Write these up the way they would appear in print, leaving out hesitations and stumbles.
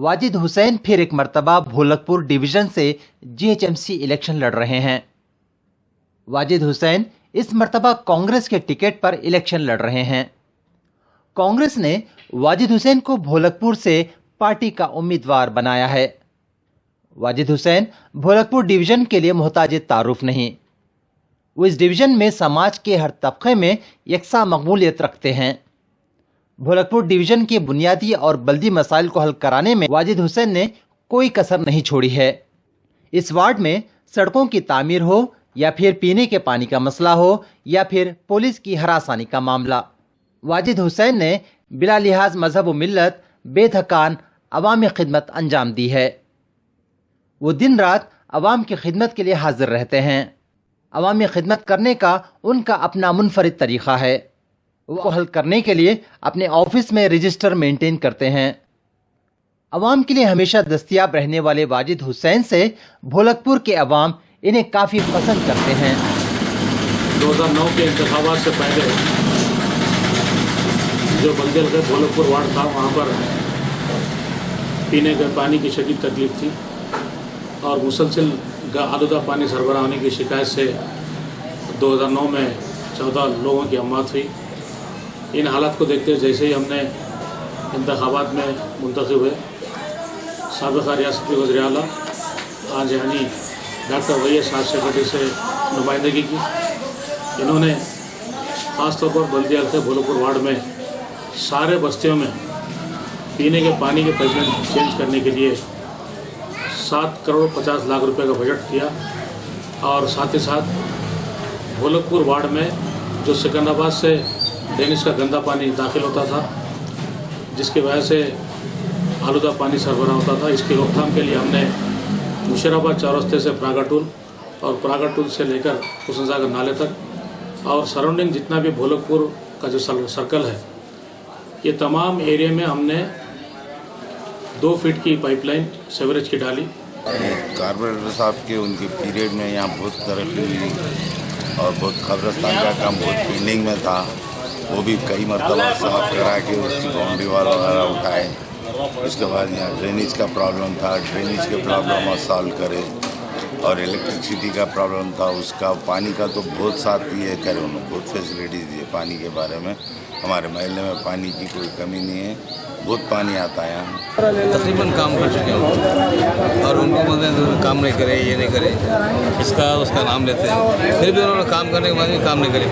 वाजिद हुसैन फिर एक मर्तबा भोलकपुर डिवीजन से जीएचएमसी इलेक्शन लड़ रहे हैं। वाजिद हुसैन इस मर्तबा कांग्रेस के टिकट पर इलेक्शन लड़ रहे हैं। कांग्रेस ने वाजिद हुसैन को भोलकपुर से पार्टी का उम्मीदवार बनाया है। वाजिद हुसैन भोलकपुर डिवीजन के लिए मोहताज तारुफ नहीं, वो इस डिवीजन में समाज के हर तबके में यकसा मकबूलियत रखते हैं। भोलकपुर डिवीजन के बुनियादी और बल्दी मसाइल को हल कराने में वाजिद हुसैन ने कोई कसर नहीं छोड़ी है। इस वार्ड में सड़कों की तामीर हो या फिर पीने के पानी का मसला हो या फिर पुलिस की हरासानी का मामला, वाजिद हुसैन ने बिला लिहाज मजहब व मिल्लत बेधकान अवामी खिदमत अंजाम दी है। वो दिन रात अवाम की खिदमत के लिए हाजिर रहते हैं। अवामी खिदमत करने का उनका अपना मुनफरिद तरीक़ा है। वो हल करने के लिए अपने ऑफिस में रजिस्टर मेंटेन करते हैं। अवाम के लिए हमेशा दस्तयाब रहने वाले वाजिद हुसैन से भोलकपुर के अवाम इन्हें काफ़ी पसंद करते हैं। 2009 के इंतखाबात से पहले जो बल्दिया का भोलकपुर वार्ड था, वहाँ पर पीने के पानी की शदीद तकलीफ थी और मुसलसल आलूदा पानी सरबराह होने की शिकायत से 2009 में 14 लोगों की अमवात हुई। इन हालात को देखते जैसे ही हमने इंतखाबात में मुंतखब हुए, साबिक़ा रियासती वज़ीर आला आज यानी डॉक्टर वैयस साहब सेक्रेटरी से नुमाइंदगी की। इन्होंने ख़ास तौर पर बल्दिया हल्के भोलकपुर वार्ड में सारे बस्तियों में पीने के पानी के पाइपलाइन चेंज करने के लिए 7 करोड़ 50 लाख रुपए का बजट दिया और साथ ही साथ भोलकपुर वार्ड में जो सिकंदराबाद से ड्रेनेज का गंदा पानी दाखिल होता था, जिसकी वजह से आलूदा पानी सरबराह होता था, इसकी रोकथाम के लिए हमने मुशीराबाद चौरस्ते से प्रागाटूल और प्रागाटूल से लेकर हुसैनसागर नाले तक और सराउंडिंग जितना भी भोलकपुर का जो सर्कल है, ये तमाम एरिया में हमने 2 फीट की पाइपलाइन सीवरेज की डाली। कारपोरेटर साहब के उनके पीरियड में यहाँ बहुत तरक्की हुई और बहुत कब्रिस्तान का काम बहुत पेंडिंग में था, वो भी कई मरतबा साफ करा के उसकी बाउंड्री वाल वगैरह उठाए। उसके बाद यहाँ ड्रेनेज का प्रॉब्लम था, ड्रेनेज के प्रॉब्लम और सॉल्व करे और इलेक्ट्रिसिटी का प्रॉब्लम था, उसका पानी का तो बहुत साथ दिए करे, उन्होंने बहुत फैसिलिटीज़ दिए पानी के बारे में। हमारे महल्ले में पानी की कोई कमी नहीं है, बहुत पानी आता है यहाँ। तकरीबन काम कर चुके हैं और उनको बोलते हैं काम नहीं करे, ये नहीं करे, इसका उसका नाम लेते हैं, फिर भी उन्होंने काम करने के बाद भी काम नहीं करे।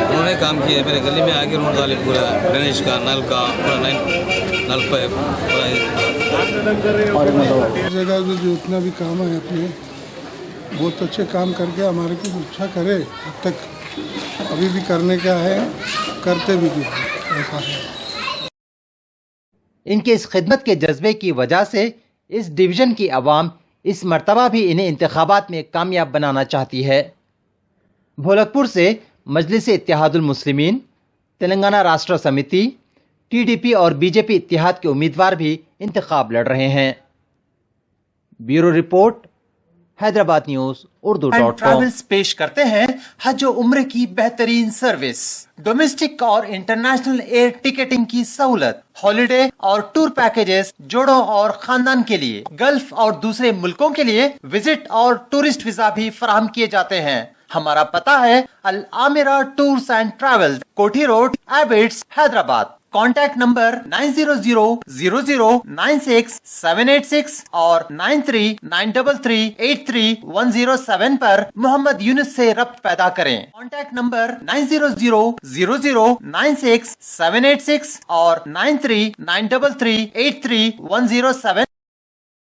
उन्होंने काम किया, मेरे गली में आके रोड डाले, पूरा ड्रेनेज का नल का पूरा नल पाइप और जगह जो जितना भी काम है अपने बहुत अच्छे काम करके हमारे को अच्छा करे। अब तक अभी भी करने का है, करते भी ऐसा है। इनके इस खिदमत के जज्बे की वजह से इस डिवीजन की आवाम इस मर्तबा भी इन्हें इंतखाबात में कामयाब बनाना चाहती है। भोलकपुर से मजलिस इत्तेहादुल मुस्लिमीन, तेलंगाना राष्ट्र समिति, टीडीपी और बीजेपी इत्तेहाद के उम्मीदवार भी इंतखाब लड़ रहे हैं। Bureau report, Hyderabad news urdu.com। Travels पेश करते हैं हज और उम्र की बेहतरीन सर्विस, डोमेस्टिक और इंटरनेशनल एयर टिकटिंग की सहूलत, हॉलिडे और टूर पैकेजेस जोड़ों और खानदान के लिए, गल्फ और दूसरे मुल्कों के लिए विजिट और टूरिस्ट वीजा भी फराहम किए जाते हैं। हमारा पता है अल आमिरा टूर्स एंड ट्रैवल्स, कोठी road, Abids, Hyderabad. Contact number 90000096 और 9393383107 पर मोहम्मद यूनुस से रब्त पैदा करें। कॉन्टैक्ट नंबर 90000096 और 9393383107